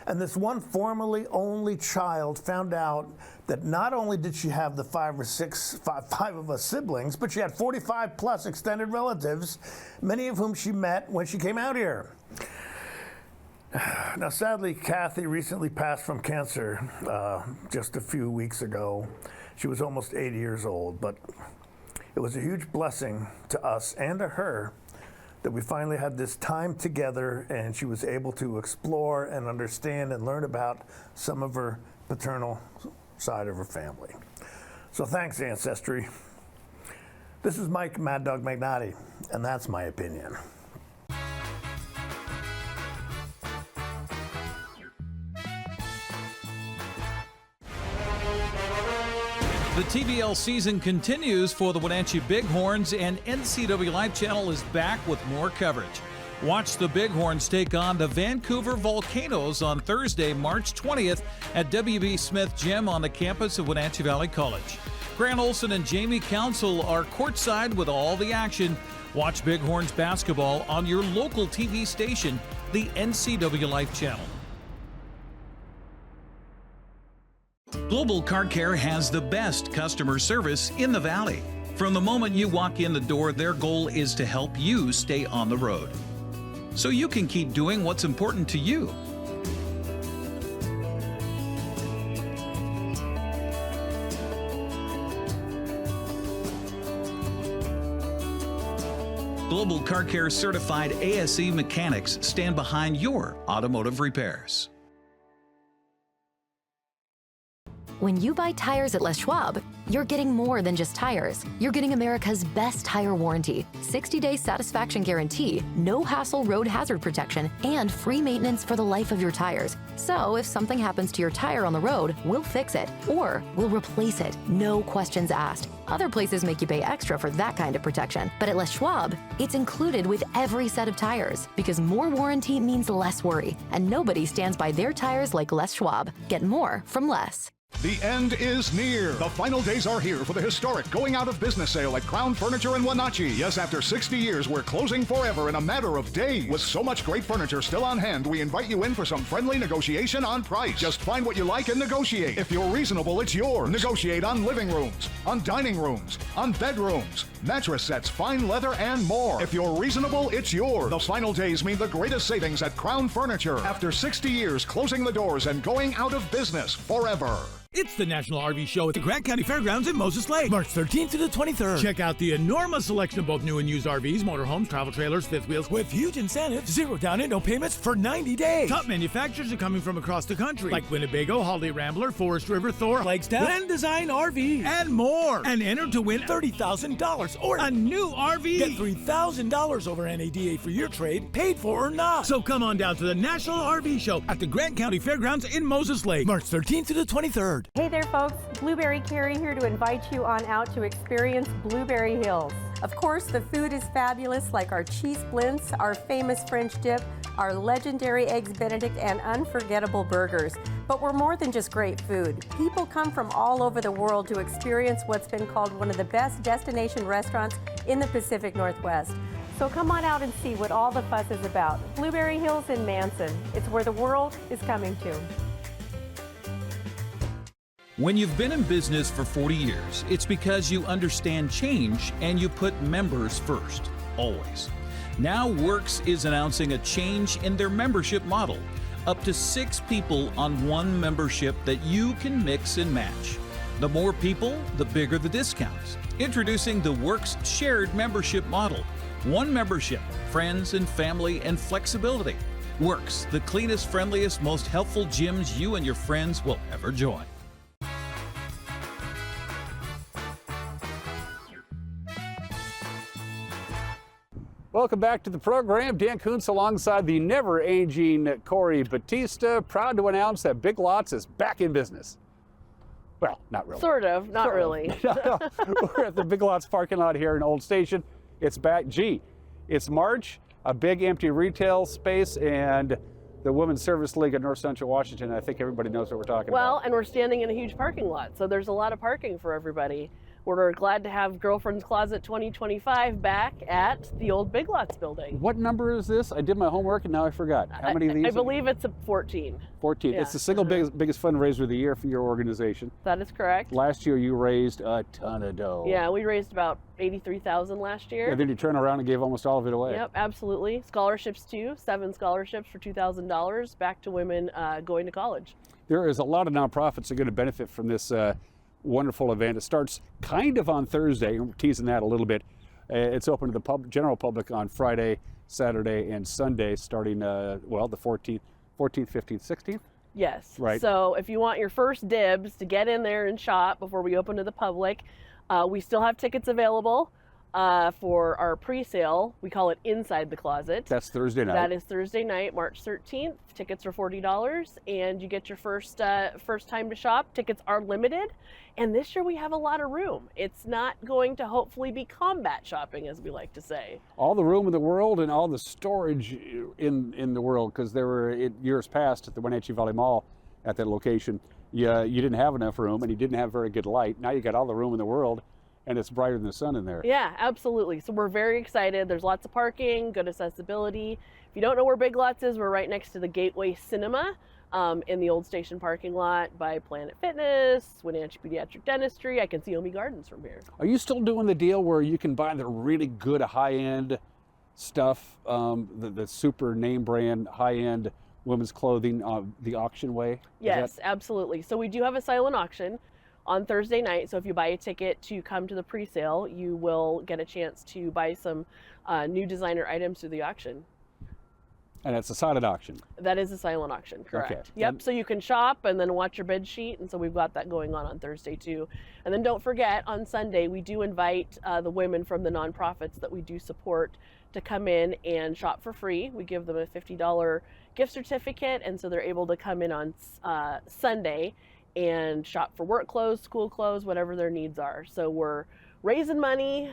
And this one formerly only child found out that not only did she have the five of us siblings, but she had 45 plus extended relatives, many of whom she met when she came out here. Now, sadly, Kathy recently passed from cancer just a few weeks ago. She was almost 80 years old, but it was a huge blessing to us and to her that we finally had this time together, and she was able to explore and understand and learn about some of her paternal side of her family. So thanks, Ancestry. This is Mike Mad Dog Magnati, and that's my opinion.
The TVL season continues for the Wenatchee Bighorns, and NCWLIFE channel is back with more coverage. Watch the Bighorns take on the Vancouver Volcanoes on Thursday, March 20th at W.B. Smith Gym on the campus of Wenatchee Valley College. Grant Olson and Jamie Council are courtside with all the action. Watch Bighorns basketball on your local TV station, the NCWLIFE channel. Global Car Care has the best customer service in the Valley. From the moment you walk in the door, their goal is to help you stay on the road, so you can keep doing what's important to you. Global Car Care certified ASE mechanics stand behind your automotive repairs.
When you buy tires at Les Schwab, you're getting more than just tires. You're getting America's best tire warranty, 60-day satisfaction guarantee, no hassle road hazard protection, and free maintenance for the life of your tires. So if something happens to your tire on the road, we'll fix it, or we'll replace it, no questions asked. Other places make you pay extra for that kind of protection, but at Les Schwab, it's included with every set of tires, because more warranty means less worry, and nobody stands by their tires like Les Schwab. Get more from Les.
The end is near. The final days are here for the historic going out of business sale at Crown Furniture in Wenatchee. Yes, after 60 years, we're closing forever in a matter of days. With so much great furniture still on hand, we invite you in for some friendly negotiation on price. Just find what you like and negotiate. If you're reasonable, it's yours. Negotiate on living rooms, on dining rooms, on bedrooms, mattress sets, fine leather, and more. If you're reasonable, it's yours. The final days mean the greatest savings at Crown Furniture. After 60 years, closing the doors and going out of business forever.
It's the National RV Show at the Grant County Fairgrounds in Moses Lake, March 13th to the 23rd. Check out the enormous selection of both new and used RVs, motorhomes, travel trailers, fifth wheels, with huge incentives, 0 down and no payments for 90 days. Top manufacturers are coming from across the country, like Winnebago, Holiday Rambler, Forest River, Thor, Flagstaff, Land Design RV, and more. And enter to win $30,000 or a new RV. Get $3,000 over NADA for your trade, paid for or not. So come on down to the National RV Show at the Grant County Fairgrounds in Moses Lake, March 13th to the 23rd.
Hey there folks, Blueberry Carrie here to invite you on out to experience Blueberry Hills. Of course, the food is fabulous, like our cheese splints, our famous French dip, our legendary Eggs Benedict, and unforgettable burgers. But we're more than just great food. People come from all over the world to experience what's been called one of the best destination restaurants in the Pacific Northwest. So come on out and see what all the fuss is about. Blueberry Hills in Manson. It's where the world is coming to.
When you've been in business for 40 years, it's because you understand change and you put members first, always. Now Works is announcing a change in their membership model. Up to 6 people on one membership that you can mix and match. The more people, the bigger the discounts. Introducing the Works shared membership model. One membership, friends and family and flexibility. Works, the cleanest, friendliest, most helpful gyms you and your friends will ever join.
Welcome back to the program. Dan Kuntz alongside the never-aging Corey Batista, proud to announce that Big Lots is back in business. Well, not really.
Sort of, not
Sort
really.
of. We're at the Big Lots parking lot here in Old Station. It's back. Gee, it's March, a big empty retail space, and the Women's Service League of North Central Washington. I think everybody knows what we're talking about.
Well, and we're standing in a huge parking lot, so there's a lot of parking for everybody. We're glad to have Girlfriend's Closet 2025 back at the old Big Lots building.
What number is this? I did my homework and now I forgot. How many of these?
I believe it's a 14.
14.
Yeah.
It's the single biggest fundraiser of the year for your organization.
That is correct.
Last year you raised a ton of dough.
Yeah, we raised about $83,000 last year.
And then you turn around and gave almost all of it away.
Yep, absolutely. Scholarships too, 7 scholarships for $2,000 back to women going to college.
There is a lot of nonprofits that are going to benefit from this wonderful event. It starts kind of on Thursday. We're teasing that a little bit. It's open to the general public on Friday, Saturday, and Sunday, starting the 14th, 15th, 16th.
Yes.
Right.
So if you want your first dibs to get in there and shop before we open to the public, we still have tickets available. for our pre-sale. We call it Inside the Closet.
That's Thursday night.
That is Thursday night, March 13th. Tickets are $40, and you get your first time to shop. Tickets are limited, and this year we have a lot of room. It's not going to hopefully be combat shopping, as we like to say.
All the room in the world and all the storage in the world, because there were years past at the Wenatchee Valley Mall at that location, you didn't have enough room and you didn't have very good light. Now you got all the room in the world, and it's brighter than the sun in there.
Yeah, absolutely. So we're very excited. There's lots of parking, good accessibility. If you don't know where Big Lots is, we're right next to the Gateway Cinema in the old station parking lot by Planet Fitness, Wenatchee Pediatric Dentistry. I can see Omi Gardens from here.
Are you still doing the deal where you can buy the really good high-end stuff, the super name brand high-end women's clothing the auction way?
Yes, absolutely. So we do have a silent auction on Thursday night. So if you buy a ticket to come to the pre-sale, you will get a chance to buy some new designer items through the auction.
And it's a silent auction.
That is a silent auction, correct.
Okay.
Yep, so you can shop and then watch your bid sheet, and so we've got that going on Thursday too. And then don't forget, on Sunday, we do invite the women from the nonprofits that we do support to come in and shop for free. We give them a $50 gift certificate, and so they're able to come in on Sunday and shop for work clothes, school clothes, whatever their needs are. So we're raising money.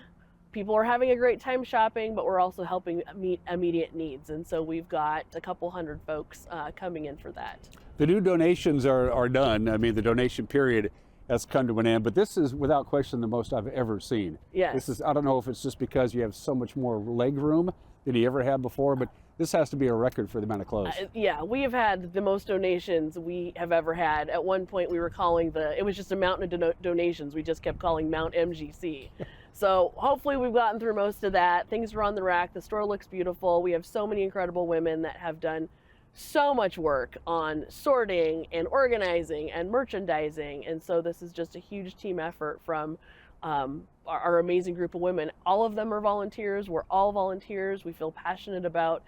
People are having a great time shopping, but we're also helping meet immediate needs. And so we've got a couple hundred folks coming in for that.
The new donations are done. I mean, the donation period has come to an end, but this is without question the most I've ever seen.
Yes.
This is, I don't know if it's just because you have so much more leg room than you ever had before, but this has to be a record for the amount of clothes.
Yeah, we have had the most donations we have ever had. At one point we were calling it was just a mountain of donations. We just kept calling Mount MGC. So hopefully we've gotten through most of that. Things are on the rack. The store looks beautiful. We have so many incredible women that have done so much work on sorting and organizing and merchandising. And so this is just a huge team effort from our amazing group of women. All of them are volunteers. We're all volunteers. We feel passionate about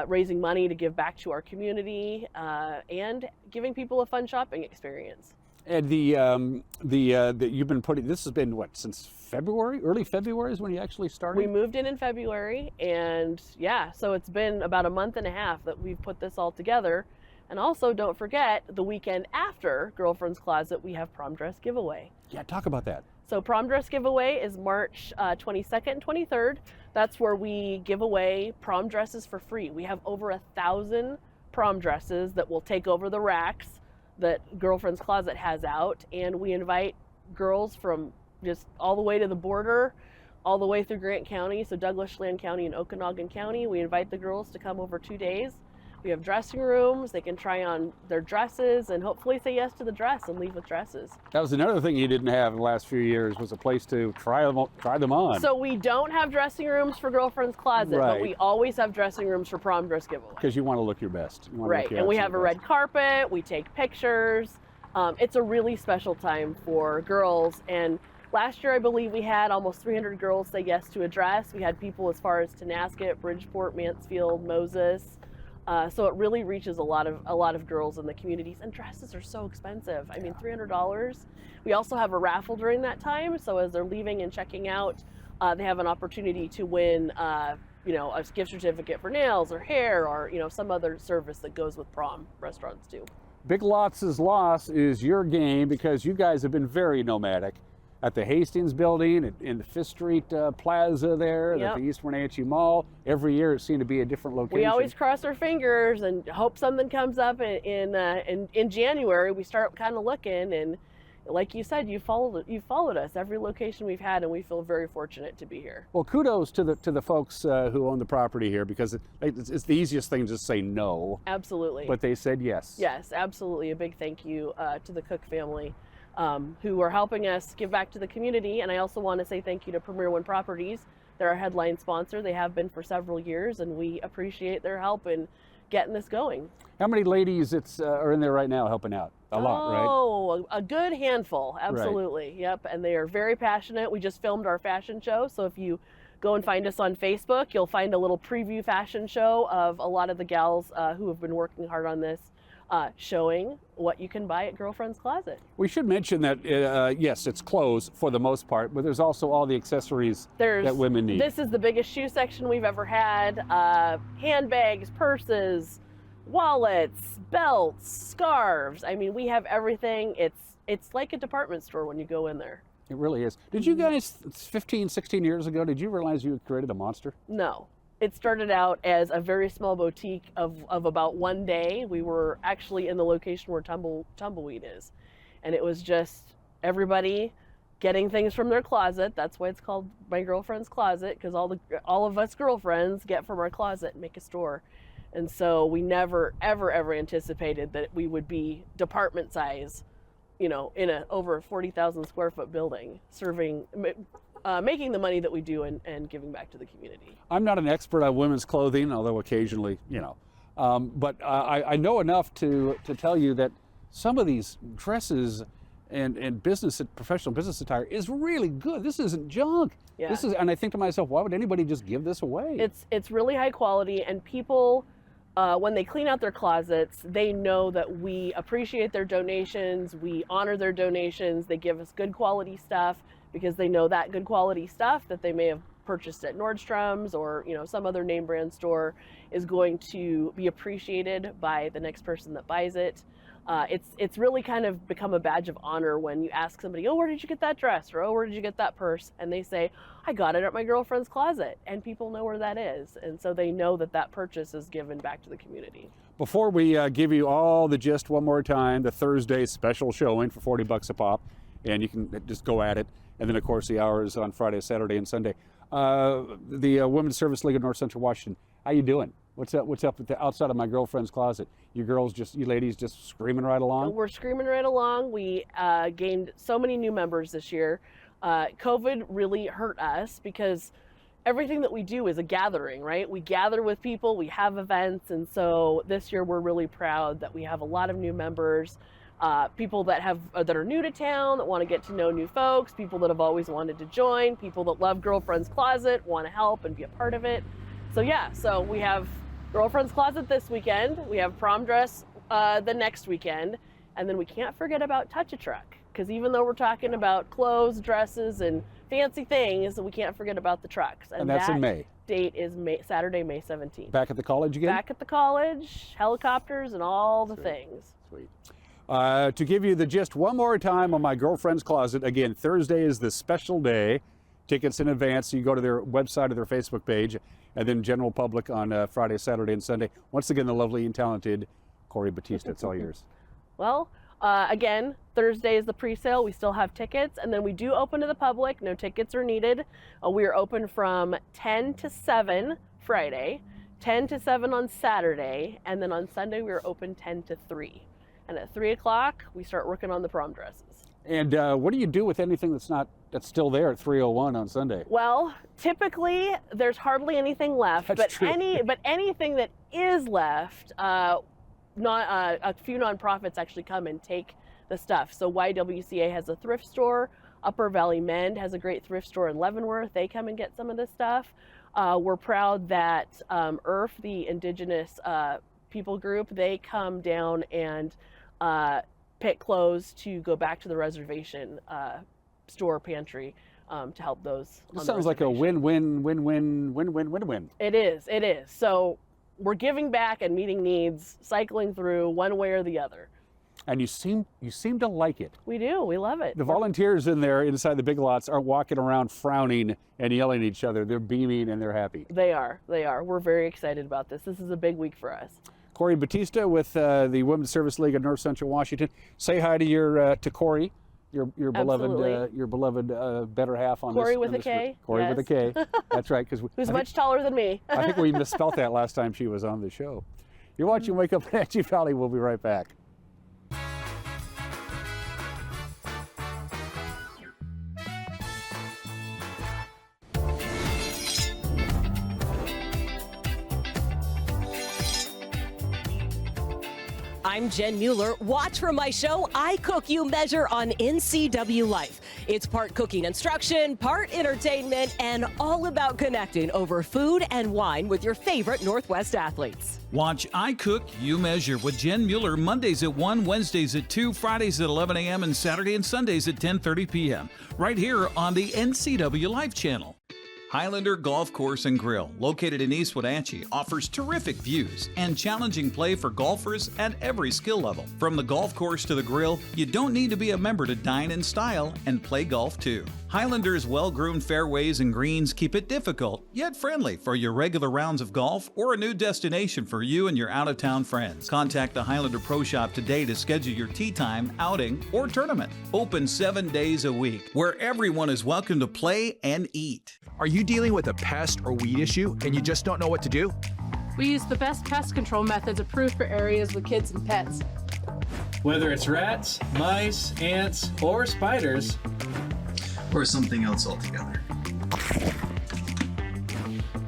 raising money to give back to our community and giving people a fun shopping experience.
And you've been putting, this has been what, since February? Early February is when you actually started?
We moved in February, and yeah, so it's been about a month and a half that we've put this all together. And also, don't forget, the weekend after Girlfriend's Closet, we have prom dress giveaway.
Yeah, talk about that.
So prom dress giveaway is March 22nd and 23rd. That's where we give away prom dresses for free. We have over 1,000 prom dresses that will take over the racks that Girlfriend's Closet has out, and we invite girls from just all the way to the border, all the way through Grant County, so Douglas, Chelan County, and Okanogan County. We invite the girls to come over 2 days. We have dressing rooms. They can try on their dresses and hopefully say yes to the dress and leave with dresses.
That was another thing you didn't have in the last few years, was a place to try them on.
So we don't have dressing rooms for Girlfriend's Closet,
Right.
but we always have dressing rooms for prom dress giveaway.
Because you want to look your best. You want to
Right,
look your
and we have a
absolute
red carpet, we take pictures. It's a really special time for girls, and last year I believe we had almost 300 girls say yes to a dress. We had people as far as Tenasket, Bridgeport, Mansfield, Moses. So it really reaches a lot of girls in the communities, and dresses are so expensive. I mean, $300. We also have a raffle during that time, so as they're leaving and checking out, they have an opportunity to win a gift certificate for nails or hair or some other service that goes with prom restaurants too.
Big Lots' loss is your game because you guys have been very nomadic. At the Hastings building, in the Fifth Street Plaza there,
Yep.
at the East Wenatchee Mall. Every year it seemed to be a different location.
We always cross our fingers and hope something comes up in January. We start kind of looking, and like you said, you followed us every location we've had, and we feel very fortunate to be here.
Well, kudos to the folks who own the property here, because it's the easiest thing to say no.
Absolutely.
But they said yes.
Yes, absolutely. A big thank you to the Cook family. Who are helping us give back to the community. And I also want to say thank you to Premier One Properties. They're our headline sponsor. They have been for several years, and we appreciate their help in getting this going.
How many ladies are in there right now helping out? A lot, right?
Oh, a good handful, absolutely. Right. Yep, and they are very passionate. We just filmed our fashion show, so if you go and find us on Facebook. You'll find a little preview fashion show of a lot of the gals who have been working hard on this, showing what you can buy at Girlfriend's Closet.
We should mention that, yes, it's clothes for the most part, but there's also all the accessories that women need.
This is the biggest shoe section we've ever had. Handbags, purses, wallets, belts, scarves. I mean, we have everything. It's like a department store when you go in there.
It really is. Did you guys, 15, 16 years ago, did you realize you had created a monster?
No. It started out as a very small boutique of about one day. We were actually in the location where Tumbleweed is. And it was just everybody getting things from their closet. That's why it's called My Girlfriend's Closet, because all of us girlfriends get from our closet and make a store. And so we never, ever, ever anticipated that we would be department size, you know, in a over 40,000 square foot building, serving, making the money that we do and giving back to the community.
I'm not an expert on women's clothing, although occasionally, you know, but I know enough to tell you that some of these dresses and professional business attire is really good. This isn't junk.
Yeah.
And I think to myself, why would anybody just give this away?
It's really high quality, and people, when they clean out their closets, they know that we appreciate their donations, we honor their donations, they give us good quality stuff because they know that good quality stuff that they may have purchased at Nordstrom's or, you know, some other name brand store is going to be appreciated by the next person that buys it. It's really kind of become a badge of honor when you ask somebody, oh, where did you get that dress? Or, oh, where did you get that purse? And they say, I got it at my girlfriend's closet. And people know where that is. And so they know that that purchase is given back to the community.
Before we give you all the gist one more time, the Thursday special showing for $40 a pop, and you can just go at it. And then, of course, the hours on Friday, Saturday, and Sunday. The Women's Service League of North Central Washington, how you doing? What's up at the outside of My Girlfriend's Closet? You ladies just screaming right along?
We're screaming right along. We gained so many new members this year. COVID really hurt us because everything that we do is a gathering, right? We gather with people, we have events, and so this year we're really proud that we have a lot of new members, people that are new to town, that want to get to know new folks, people that have always wanted to join, people that love Girlfriend's Closet, want to help and be a part of it. So yeah, so we have Girlfriend's Closet this weekend, we have prom dress the next weekend, and then we can't forget about Touch a Truck, because even though we're talking about clothes, dresses, and fancy things, we can't forget about the trucks.
And that's in May.
Date is Saturday, May 17th.
Back at the college again?
Back at the college, helicopters, and all the things.
Sweet. To give you the gist one more time on My Girlfriend's Closet, again, Thursday is the special day. Tickets in advance. You go to their website or their Facebook page, and then general public on Friday, Saturday, and Sunday. Once again, the lovely and talented Corey Batista. It's all yours.
Well, again, Thursday is the pre-sale. We still have tickets, and then we do open to the public. No tickets are needed. We are open from 10 to 7 Friday, 10 to 7 on Saturday, and then on Sunday we are open 10 to 3. And at 3 o'clock, we start working on the prom dresses.
And what do you do with anything that's still there at 3:01 on Sunday?
Well, typically there's hardly anything left,
That's
but
true.
anything that is left, a few nonprofits actually come and take the stuff. So YWCA has a thrift store. Upper Valley Mend has a great thrift store in Leavenworth. They come and get some of this stuff. We're proud that IRF, the Indigenous people group, they come down and pick clothes to go back to the reservation store pantry to help those.
This sounds like a win-win.
It is. So we're giving back and meeting needs, cycling through one way or the other.
And you seem to like it.
We do. We love it.
The volunteers in there inside the Big Lots aren't walking around frowning and yelling at each other. They're beaming and they're happy.
They are. We're very excited about this. This is a big week for us.
Corey Batista with the Women's Service League of North Central Washington. Say hi to Corey, your beloved better half on
Corey
this.
with a K.
Corey
yes.
with a K. That's right.
Who's much taller than me.
I think we misspelled that last time she was on the show. You're watching Wake Up Wenatchee Valley. We'll be right back.
I'm Jen Mueller. Watch for my show, I Cook, You Measure on NCWLIFE. It's part cooking instruction, part entertainment, and all about connecting over food and wine with your favorite Northwest athletes.
Watch I Cook, You Measure with Jen Mueller Mondays at 1, Wednesdays at 2, Fridays at 11 a.m., and Saturday and Sundays at 10:30 p.m. right here on the NCWLIFE channel. Highlander Golf Course and Grill, located in East Wenatchee, offers terrific views and challenging play for golfers at every skill level. From the golf course to the grill, you don't need to be a member to dine in style and play golf too. Highlander's well-groomed fairways and greens keep it difficult, yet friendly for your regular rounds of golf or a new destination for you and your out-of-town friends. Contact the Highlander Pro Shop today to schedule your tee time, outing, or tournament. Open 7 days a week, where everyone is welcome to play and eat.
Are you dealing with a pest or weed issue and you just don't know what to do?
We use the best pest control methods approved for areas with kids and pets.
Whether it's rats, mice, ants, or spiders,
or something else altogether,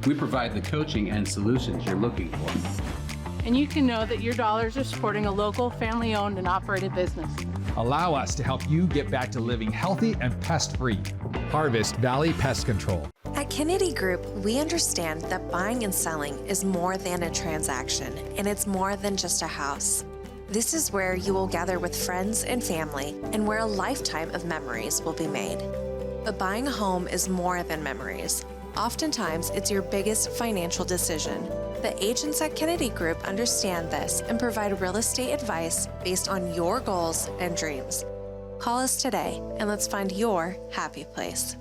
we provide the coaching and solutions you're looking for.
And you can know that your dollars are supporting a local, family-owned and operated business.
Allow us to help you get back to living healthy and pest-free. Harvest Valley Pest Control.
At Kennedy Group, we understand that buying and selling is more than a transaction, and it's more than just a house. This is where you will gather with friends and family, and where a lifetime of memories will be made. But buying a home is more than memories. Oftentimes, it's your biggest financial decision. The agents at Kennedy Group understand this and provide real estate advice based on your goals and dreams. Call us today and let's find your happy place.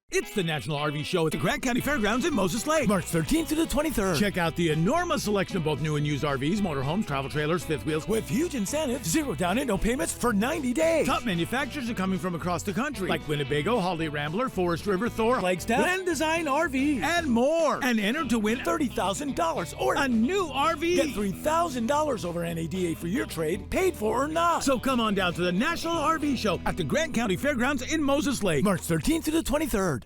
It's the National RV Show at the Grant County Fairgrounds in Moses Lake, March 13th to the 23rd. Check out the enormous selection of both new and used RVs, motorhomes, travel trailers, fifth wheels, with huge incentives, 0 down and no payments for 90 days. Top manufacturers are coming from across the country, like Winnebago, Holiday Rambler, Forest River, Thor, Flagstaff, Grand Design RV, and more. And enter to win $30,000 or a new RV. Get $3,000 over NADA for your trade, paid for or not. So come on down to the National RV Show at the Grant County Fairgrounds in Moses Lake, March 13th to the 23rd.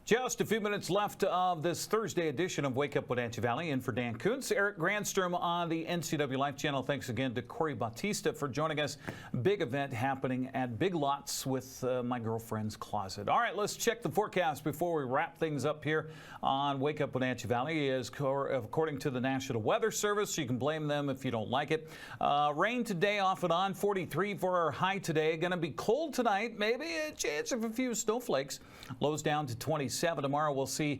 Just a few minutes left of this Thursday edition of Wake Up Wenatchee Valley. In for Dan Kuntz, Eric Grandstrom on the NCWLIFE channel. Thanks again to Corey Bautista for joining us. Big event happening at Big Lots with my girlfriend's closet. All right, let's check the forecast before we wrap things up here on Wake Up Wenatchee Valley. According to the National Weather Service, you can blame them if you don't like it. Rain today off and on, 43 for our high today. Going to be cold tonight, maybe a chance of a few snowflakes. Lows down to 27. Tomorrow we'll see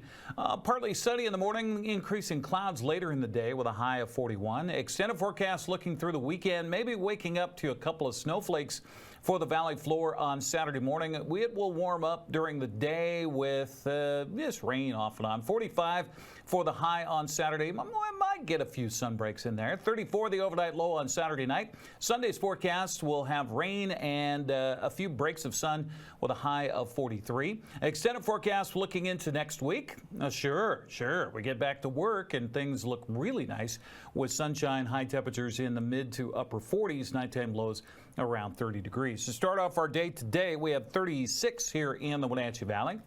partly sunny in the morning, increasing clouds later in the day with a high of 41. Extended forecast looking through the weekend, maybe waking up to a couple of snowflakes for the valley floor on Saturday morning. It will warm up during the day with this rain off and on. 45 for the high on Saturday. I might get a few sun breaks in there. 34 the overnight low on Saturday night. Sunday's forecast will have rain and a few breaks of sun with a high of 43. Extended forecast looking into next week. Sure. We get back to work and things look really nice with sunshine, high temperatures in the mid to upper 40s, nighttime lows around 30 degrees. To start off our day today, we have 36 here in the Wenatchee Valley.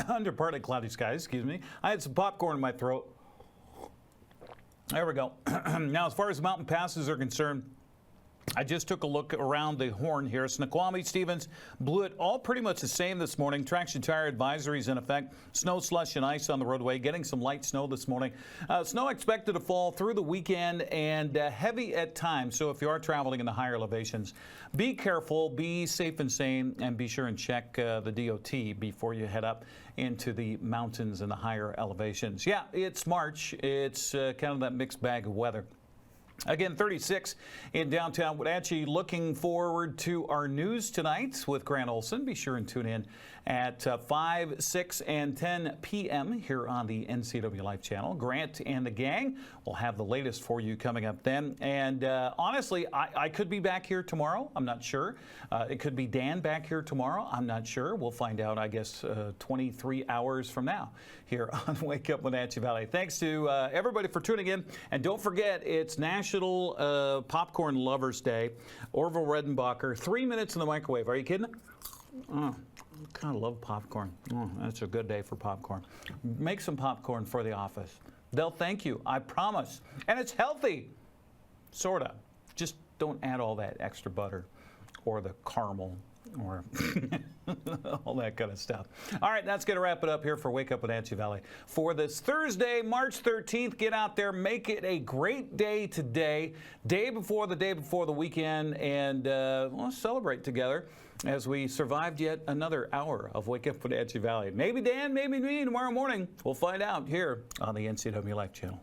Under partly cloudy skies, excuse me. I had some popcorn in my throat. There we go. Now, as far as mountain passes are concerned, I just took a look around the horn here. Snoqualmie, Stevens, Blewett, all pretty much the same this morning. Traction tire advisories in effect. Snow, slush, and ice on the roadway. Getting some light snow this morning. Snow expected to fall through the weekend and heavy at times. So if you are traveling in the higher elevations, be careful, be safe and sane, and be sure and check the DOT before you head up into the mountains and the higher elevations. Yeah, it's March. It's kind of that mixed bag of weather. Again, 36 in downtown Wenatchee. Looking forward to our news tonight with Grant Olson. Be sure and tune in at 5, 6, and 10 p.m. here on the NCW Life channel. Grant and the gang will have the latest for you coming up then. And honestly, I could be back here tomorrow. I'm not sure. It could be Dan back here tomorrow. I'm not sure. We'll find out, I guess, 23 hours from now here on Wake Up Wenatchee Valley. Thanks to everybody for tuning in. And don't forget, it's National Popcorn Lovers Day. Orville Redenbacher, 3 minutes in the microwave. Are you kidding? Oh, I kind of love popcorn. Oh, that's a good day for popcorn. Make some popcorn for the office. They'll thank you, I promise. And it's healthy, sort of. Just don't add all that extra butter or the caramel or all that kind of stuff. All right, that's going to wrap it up here for Wake Up Wenatchee Valley. For this Thursday, March 13th, get out there, make it a great day today, day before the weekend, and we'll celebrate together as we survived yet another hour of Wake Up Wenatchee Valley. Maybe Dan, maybe me tomorrow morning. We'll find out here on the NCW Life channel.